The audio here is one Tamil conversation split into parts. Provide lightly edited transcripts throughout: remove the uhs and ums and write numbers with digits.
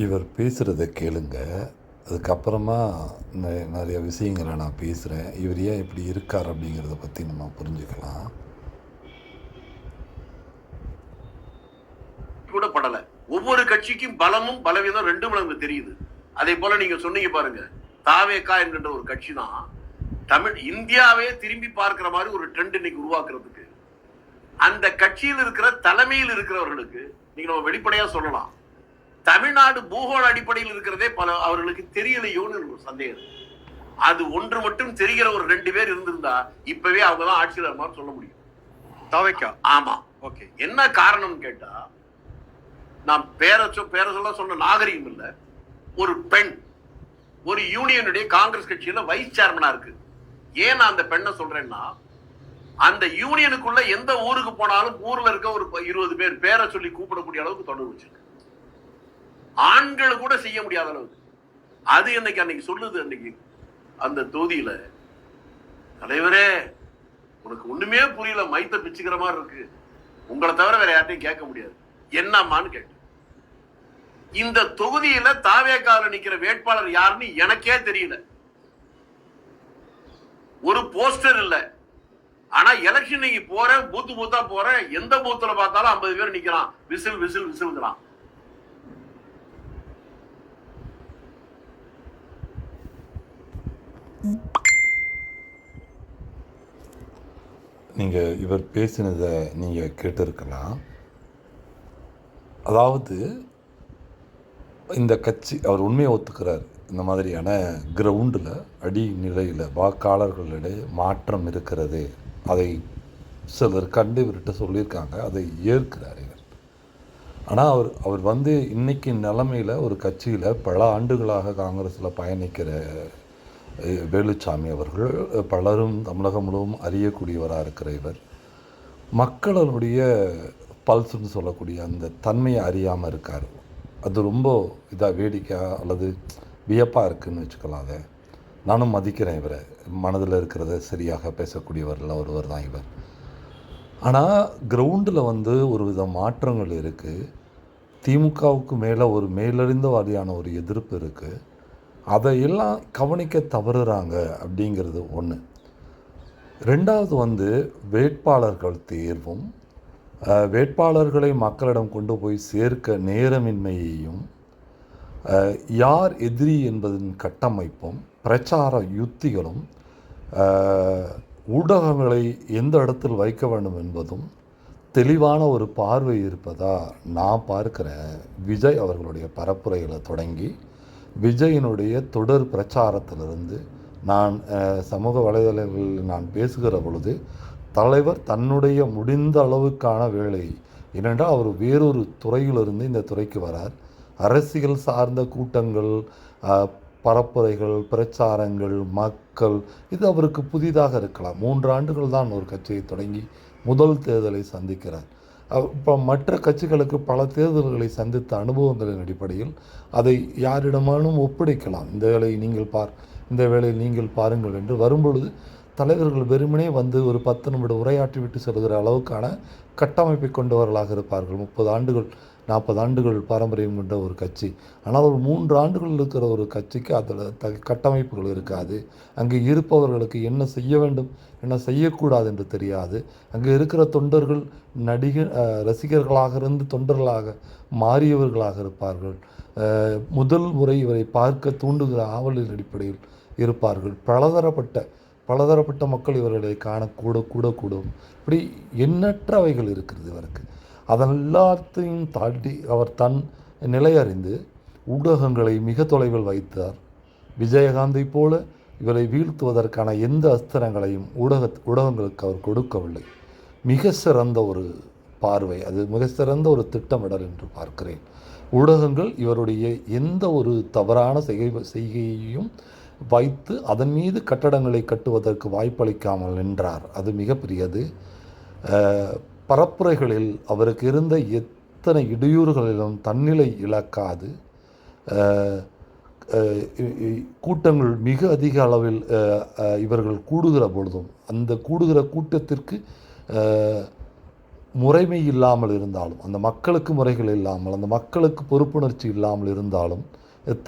இவர் பேசுகிறத கேளுங்க. அதுக்கப்புறமா நிறைய விஷயங்களை நான் பேசுகிறேன். இவர் ஏன் இப்படி இருக்கார் அப்படிங்கிறத பற்றி நம்ம புரிஞ்சுக்கலாம். கூட படல. ஒவ்வொரு கட்சிக்கும் பலமும் பலவீனம் ரெண்டும் நமக்கு தெரியுது. அதே போல நீங்க சொன்னீங்க பாருங்க, தாவேகா என்கின்ற ஒரு கட்சி தான் தமிழ் இந்தியாவே திரும்பி பார்க்கிற மாதிரி ஒரு ட்ரெண்ட் இன்னைக்கு உருவாக்குறதுக்கு அந்த கட்சியில் இருக்கிற தலைமையில் இருக்கிறவர்களுக்கு நீங்க நம்ம வெளிப்படையா சொல்லலாம், தமிழ்நாடு பூகோள அடிப்படையில் இருக்கிறதே பல அவர்களுக்கு தெரியலையோன்னு ஒரு சந்தேகம். அது ஒன்று மட்டும் தெரிகிற ஒரு 2 பேர் இருந்திருந்தா இப்பவே அவங்கதான் ஆட்சியாளர் சொல்ல முடியும். தாவேகா. ஆமா, ஓகே. என்ன காரணம் கேட்டா, நான் பேர சொல்ல சொன்ன நாகரிகம் இல்ல. ஒரு பெண் ஒரு யூனியனுடைய காங்கிரஸ் கட்சியில வைஸ் சேர்மனா இருக்கு. ஏன் நான் அந்த பெண்ணை சொல்றேன்னா, அந்த யூனியனுக்குள்ள எந்த ஊருக்கு போனாலும் ஊர்ல இருக்க ஒரு 20 பேர் பேரை சொல்லி கூப்பிடக்கூடிய அளவுக்கு தொடர்பு வச்சிருக்கு. ஆண்கள் கூட செய்ய முடியாத அளவுக்கு. அது அன்னைக்கு சொல்லுது. அன்னைக்கு அந்த தொகுதியில, தலைவரே உனக்கு ஒண்ணுமே புரியல, மைத்த பிச்சுக்கிற மாதிரி இருக்கு, உங்களை தவிர வேற யார்ட்டையும் கேட்க முடியாது, என்னம்மான்னு கேட்டு. இந்த தொகுதியில தாவேகால நிக்கிற வேட்பாளர் யாருன்னு எனக்கே தெரியல. ஒரு போஸ்டர் இல்ல. ஆனா எலெக்ஷன் போற பூத்தா போற, எந்த பூத்துல பார்த்தாலும் 50 பேர் நிக்கிறான், விசில் விசில் விசில்ங்கிறான். நீங்கள் இவர் பேசினதை நீங்கள் கேட்டிருக்கலாம். அதாவது இந்த கட்சி அவர் உண்மையை ஒத்துக்கிறார். இந்த மாதிரியான கிரவுண்டில் அடிநிலையில் வாக்காளர்களிடையே மாற்றம் இருக்கிறது, அதை சிலர் கண்டு இவர்கிட்ட சொல்லியிருக்காங்க, அதை ஏற்கிறார் இவர். ஆனால் அவர் இன்னைக்கு நிலைமையில் ஒரு கட்சியில் பல ஆண்டுகளாக காங்கிரஸில் பயணிக்கிற வேலுச்சாமி அவர்கள் பலரும் தமிழகம் முழுவதும் அறியக்கூடியவராக இருக்கிற இவர் மக்களுடைய பல்ஸ்ன்னு சொல்லக்கூடிய அந்த தன்மையை அறியாமல் இருக்கார். அது ரொம்ப இதாக வேடிக்கையாக அல்லது வியப்பாக இருக்குதுன்னு வச்சுக்கலாம். அதை நானும் மதிக்கிறேன். இவரை மனதில் இருக்கிறத சரியாக பேசக்கூடியவரில் ஒருவர் தான் இவர். ஆனால் கிரவுண்டில் ஒரு வித மாற்றங்கள் இருக்குது. திமுகவுக்கு மேலே ஒரு மேலறிந்த வாரியான ஒரு எதிர்ப்பு இருக்குது. அதையெல்லாம் கவனிக்க தவறுறாங்க அப்படிங்கிறது ஒன்று. ரெண்டாவது வேட்பாளர்கள் தேர்வும் வேட்பாளர்களை மக்களிடம் கொண்டு போய் சேர்க்க நேரமின்மையையும், யார் எதிரி என்பதன் கட்டமைப்பும், பிரச்சார யுத்திகளும், ஊடகங்களை எந்த இடத்தில் வைக்க வேண்டும் என்பதும் தெளிவான ஒரு பார்வை இருப்பதா நான் பார்க்குறேன். விஜய் அவர்களுடைய பரப்புரைகளை தொடங்கி விஜயினுடைய தொடர் பிரச்சாரத்திலிருந்து நான் சமூக வலைதளங்களில் நான் பேசுகிற பொழுது தலைவர் தன்னுடைய முடிந்த அளவுக்கான வேலை, ஏனென்றால் அவர் வேறொரு துறையிலிருந்து இந்த துறைக்கு வரார். அரசியல் சார்ந்த கூட்டங்கள், பரப்புரைகள், பிரச்சாரங்கள், மக்கள், இது அவருக்கு புதிதாக இருக்கலாம். 3 ஆண்டுகள் தான் ஒரு கட்சியை தொடங்கி முதல் தேர்தலை சந்திக்கிறார். இப்போ மற்ற கட்சிகளுக்கு பல தேர்தல்களை சந்தித்த அனுபவங்களின் அடிப்படையில் அதை யாரிடமானும் ஒப்படைக்கலாம். இந்த வேலையை நீங்கள் பாருங்கள் என்று வரும்பொழுது தலைவர்கள் வெறுமனே ஒரு 10 நிமிட உரையாற்றிவிட்டு செல்கிற அளவுக்கான கட்டமைப்பை கொண்டவர்களாக இருப்பார்கள். 30 ஆண்டுகள் 40 ஆண்டுகள் பாரம்பரியம் கொண்ட ஒரு கட்சி. ஆனால் ஒரு 3 ஆண்டுகள் இருக்கிற ஒரு கட்சிக்கு அதில் கட்டமைப்புகள் இருக்காது. அங்கே இருப்பவர்களுக்கு என்ன செய்ய வேண்டும், என்ன செய்யக்கூடாது என்று தெரியாது. அங்கே இருக்கிற தொண்டர்கள் ரசிகர்களாக இருந்து தொண்டர்களாக மாறியவர்களாக இருப்பார்கள். முதல் முறை இவரை பார்க்க தூண்டுகிற ஆவலின் அடிப்படையில் இருப்பார்கள். பலதரப்பட்ட மக்கள் இவர்களை காணக்கூடும். இப்படி எண்ணற்றவைகள் இருக்கிறது இவருக்கு. அதெல்லாத்தையும் தாண்டி அவர் தன் நிலை அறிந்து ஊடகங்களை மிக தொலைவில் வைத்தார். விஜயகாந்தை போல இவரை வீழ்த்துவதற்கான எந்த அஸ்திரங்களையும் ஊடகங்களுக்கு அவர் கொடுக்கவில்லை. மிக சிறந்த ஒரு பார்வை, அது மிக சிறந்த ஒரு திட்டமிடல் என்று பார்க்கிறேன். ஊடகங்கள் இவருடைய எந்த ஒரு தவறான செய்கையையும் வைத்து அதன் மீது கட்டடங்களை கட்டுவதற்கு வாய்ப்பளிக்காமல் நின்றார். அது மிகப்பெரியது. பரப்புரைகளில் அவருக்கு இருந்த எத்தனை இடையூறுகளிலும் தன்னிலை இழக்காது கூட்டங்கள் மிக அதிக அளவில் இவர்கள் கூடுகிற பொழுதும் அந்த கூடுகிற கூட்டத்திற்கு முறைமை இல்லாமல் இருந்தாலும், அந்த மக்களுக்கு முறைகள் இல்லாமல், அந்த மக்களுக்கு பொறுப்புணர்ச்சி இல்லாமல் இருந்தாலும்,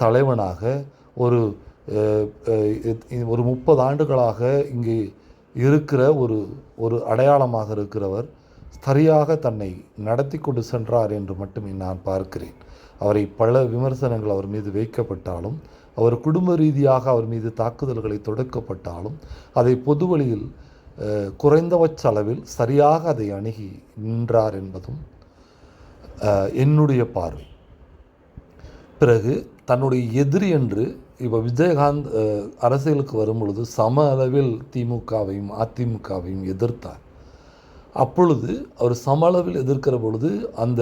தலைவனாக ஒரு ஒரு 30 ஆண்டுகளாக இங்கே இருக்கிற ஒரு அடையாளமாக இருக்கிறவர் சரியாக தன்னை நடத்தி கொண்டு சென்றார் என்று மட்டுமே நான் பார்க்கிறேன். அவரை பல விமர்சனங்கள் அவர் மீது வைக்கப்பட்டாலும், அவர் குடும்ப ரீதியாக அவர் மீது தாக்குதல்களை தொடுக்கப்பட்டாலும், அதை பொது வழியில் குறைந்தபட்ச அளவில் சரியாக அதை அணுகி நின்றார் என்பதும் என்னுடைய பார்வை. பிறகு தன்னுடைய எதிரி என்று இப்போ விஜயகாந்த் அரசியலுக்கு வரும் பொழுது சம அளவில் திமுகவையும் அதிமுகவையும் எதிர்த்தார். அப்பொழுது அவர் சம அளவில் எதிர்க்கிற பொழுது அந்த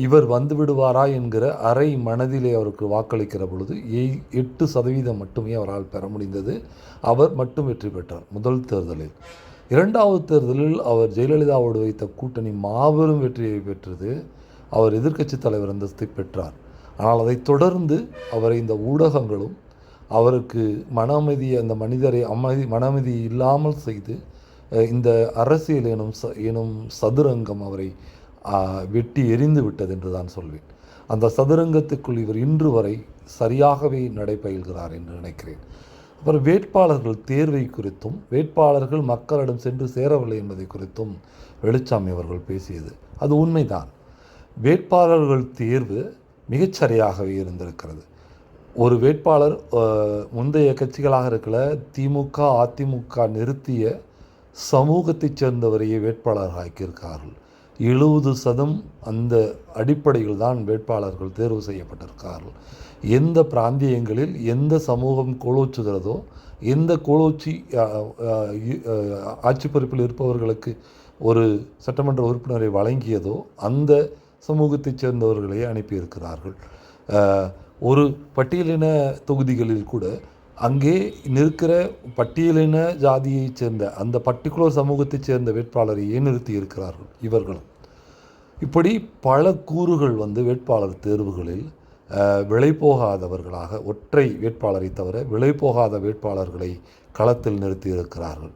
இவர் வந்து விடுவாரா என்கிற அரை மனதிலே அவருக்கு வாக்களிக்கிற பொழுது 8% மட்டுமே அவரால் பெற முடிந்தது. அவர் மட்டும் வெற்றி பெற்றார் முதல் தேர்தலில். இரண்டாவது தேர்தலில் அவர் ஜெயலலிதாவோடு வைத்த கூட்டணி மாபெரும் வெற்றியை பெற்றது. அவர் எதிர்க்கட்சி தலைவர் அந்தஸ்தை பெற்றார். ஆனால் அதைத் தொடர்ந்து அவரை இந்த ஊடகங்களும் அவருக்கு மன அமைதியை, அந்த மனிதரை மன அமைதி இல்லாமல் செய்து இந்த அரசியல் எனும் சதுரங்கம் அவரை வெட்டி எரிந்து விட்டது என்று தான் சொல்வேன். அந்த சதுரங்கத்துக்குள் இவர் இன்று வரை சரியாகவே நடைபயில்கிறார் என்று நினைக்கிறேன். அப்புறம் வேட்பாளர்கள் தேர்வை குறித்தும், வேட்பாளர்கள் மக்களிடம் சென்று சேரவில்லை என்பதை குறித்தும் வெளிச்சாமி அவர்கள் பேசியது அது உண்மைதான். வேட்பாளர்கள் தேர்வு மிகச்சரியாகவே இருந்திருக்கிறது. ஒரு வேட்பாளர் முந்தைய கட்சிகளாக இருக்கிற திமுக அதிமுக நிறுத்திய சமூகத்தைச் சேர்ந்தவரையே வேட்பாளர்கள் ஆக்கியிருக்கார்கள். 70% அந்த அடிப்படையில் தான் வேட்பாளர்கள் தேர்வு செய்யப்பட்டிருக்கார்கள். எந்த பிராந்தியங்களில் எந்த சமூகம் கோலோச்சுகிறதோ, எந்த கோலோச்சி ஆட்சி பொறுப்பில் இருப்பவர்களுக்கு ஒரு சட்டமன்ற உறுப்பினரை வழங்கியதோ அந்த சமூகத்தைச் சேர்ந்தவர்களே அனுப்பியிருக்கிறார்கள். ஒரு பட்டியலின தொகுதிகளில் கூட அங்கே நிற்கிற பட்டியலின ஜாதியைச் சேர்ந்த அந்த பர்டிகுலர் சமூகத்தைச் சேர்ந்த வேட்பாளரையே நிறுத்தி இருக்கிறார்கள் இவர்களும். இப்படி பல கூறுகள் வேட்பாளர் தேர்வுகளில் விலை போகாதவர்களாக, ஒற்றை வேட்பாளரை தவிர விலை போகாத வேட்பாளர்களை களத்தில் நிறுத்தி இருக்கிறார்கள்.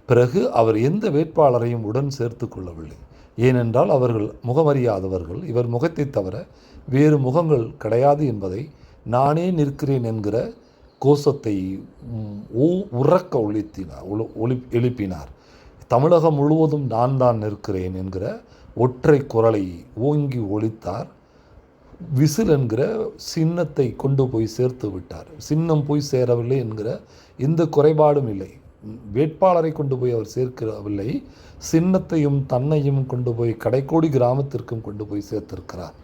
பிறகு அவர் எந்த வேட்பாளரையும் உடன் சேர்த்து கொள்ளவில்லை. ஏனென்றால் அவர்கள் முகமறியாதவர்கள், இவர் முகத்தை தவிர வேறு முகங்கள் கிடையாது என்பதை நானே நிற்கிறேன் என்கிற கோஷத்தை உறக்க எழுப்பினார். தமிழகம் முழுவதும் நான் தான் நிற்கிறேன் என்கிற ஒற்றை குரலை ஓங்கி ஒலித்தார். விசில் என்கிற சின்னத்தை கொண்டு போய் சேர்த்து விட்டார். சின்னம் போய் சேரவில்லை என்கிற எந்த குறைபாடும் இல்லை. வேட்பாளரை கொண்டு போய் அவர் சேர்க்கவில்லை, சின்னத்தையும் தன்னையும் கொண்டு போய் கடைக்கோடி கிராமத்திற்கும் கொண்டு போய் சேர்த்திருக்கிறார்.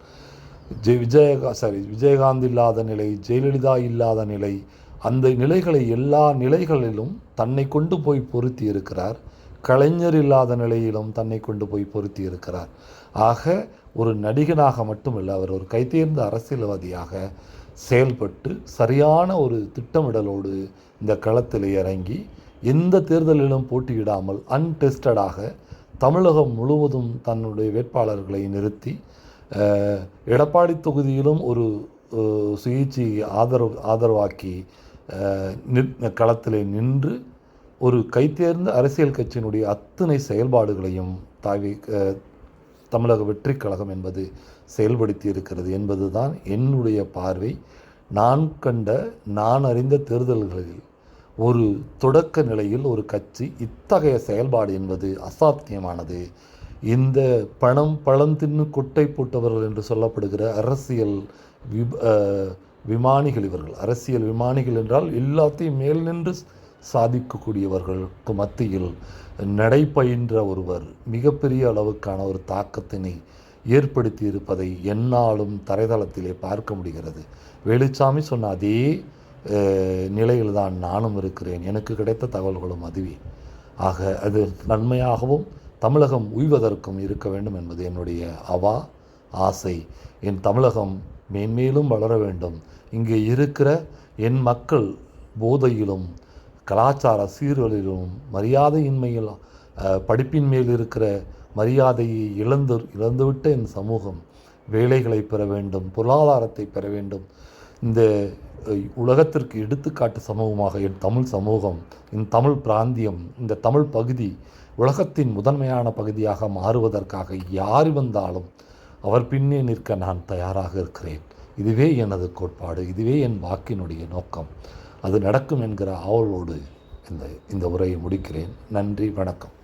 விஜயகாந்த் இல்லாத நிலை, ஜெயலலிதா இல்லாத நிலை, அந்த நிலைகளை எல்லா நிலைகளிலும் தன்னை கொண்டு போய் பொருத்தி இருக்கிறார். கலைஞர் இல்லாத நிலையிலும் தன்னை கொண்டு போய் பொருத்தி இருக்கிறார். ஆக ஒரு நடிகனாக மட்டுமல்ல, அவர் ஒரு கைதேர்ந்த அரசியல்வாதியாக செயல்பட்டு சரியான ஒரு திட்டமிடலோடு இந்த களத்தில் இறங்கி எந்த தேர்தலிலும் போட்டியிடாமல் அன்டெஸ்டடாக தமிழகம் முழுவதும் தன்னுடைய வேட்பாளர்களை நிறுத்தி எடப்பாடி தொகுதியிலும் ஒரு சுயேட்சை ஆதரவாக்கி களத்தில் நின்று ஒரு கைதேர்ந்த அரசியல் கட்சியினுடைய அத்தனை செயல்பாடுகளையும் தமிழக வெற்றி கழகம் என்பது செயல்படுத்தி இருக்கிறது என்பதுதான் என்னுடைய பார்வை. நான் அறிந்த தேர்தல்களில் ஒரு தொடக்க நிலையில் ஒரு கட்சி இத்தகைய செயல்பாடு என்பது அசாத்தியமானது. இந்த பழம் தின்னு கொட்டை போட்டவர்கள் என்று சொல்லப்படுகிற அரசியல் விமானிகள் இவர்கள். அரசியல் விமானிகள் என்றால் எல்லாத்தையும் மேல் நின்று சாதிக்கக்கூடியவர்களுக்கு மத்தியில் நடைபயின்ற ஒருவர் மிகப்பெரிய அளவுக்கான ஒரு தாக்கத்தினை ஏற்படுத்தி இருப்பதை என்னாலும் தரைதளத்திலே பார்க்க முடிகிறது. வேலுச்சாமி சொன்ன அதே நிலையில் தான் நானும் இருக்கிறேன். எனக்கு கிடைத்த தகவல்களும் அதுவே. ஆக அது நன்மையாகவும் தமிழகம் உய்வதற்கும் இருக்க வேண்டும் என்பது என்னுடைய ஆசை. என் தமிழகம் மேன்மேலும் வளர வேண்டும். இங்கே இருக்கிற என் மக்கள் போதையிலும் கலாச்சார சீர்களிலும் மரியாதையின்மையில் படிப்பின் மேல் இருக்கிற மரியாதையை இழந்துவிட்ட என் சமூகம் வேலைகளை பெற வேண்டும், பொருளாதாரத்தை பெற வேண்டும், இந்த உலகத்திற்கு எடுத்துக்காட்டு சமூகமாக என் தமிழ் சமூகம், இந்த தமிழ் பிராந்தியம், இந்த தமிழ் பகுதி உலகத்தின் முதன்மையான பகுதியாக மாறுவதற்காக யார் வந்தாலும் அவர் பின்னே நிற்க நான் தயாராக இருக்கிறேன். இதுவே எனது கோட்பாடு, இதுவே என் வாக்கினுடைய நோக்கம். அது நடக்கும் என்கிற ஆவலோடு இந்த உரையை முடிக்கிறேன். நன்றி, வணக்கம்.